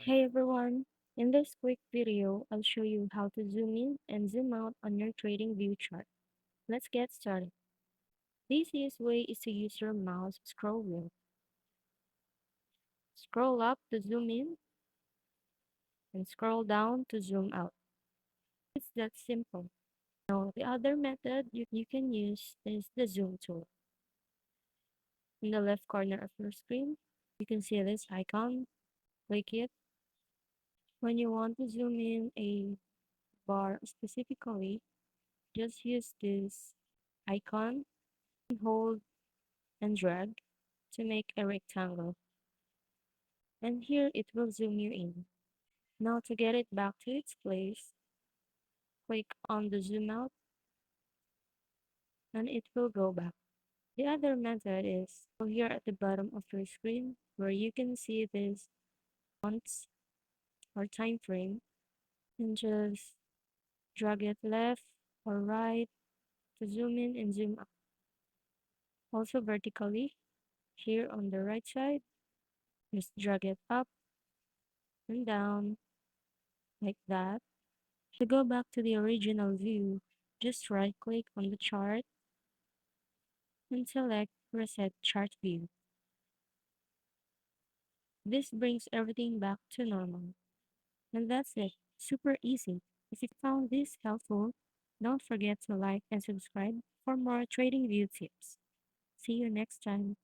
Hey everyone! In this quick video, I'll show you how to zoom in and zoom out on your TradingView chart. Let's get started. The easiest way is to use your mouse scroll wheel. Scroll up to zoom in and scroll down to zoom out. It's that simple. Now, the other method you can use is the zoom tool. In the left corner of your screen, you can see this icon. Click it. When you want to zoom in a bar specifically, just use this icon, hold and drag to make a rectangle. And here it will zoom you in. Now to get it back to its place, click on the zoom out and it will go back. The other method is go here at the bottom of your screen where you can see this months or time frame and just drag it left or right to zoom in and zoom out. Also vertically, here on the right side, just drag it up and down like that. To go back to the original view, just right-click on the chart and select Reset Chart View. This brings everything back to normal. And that's it. Super easy. If you found this helpful, don't forget to like and subscribe for more TradingView tips. See you next time.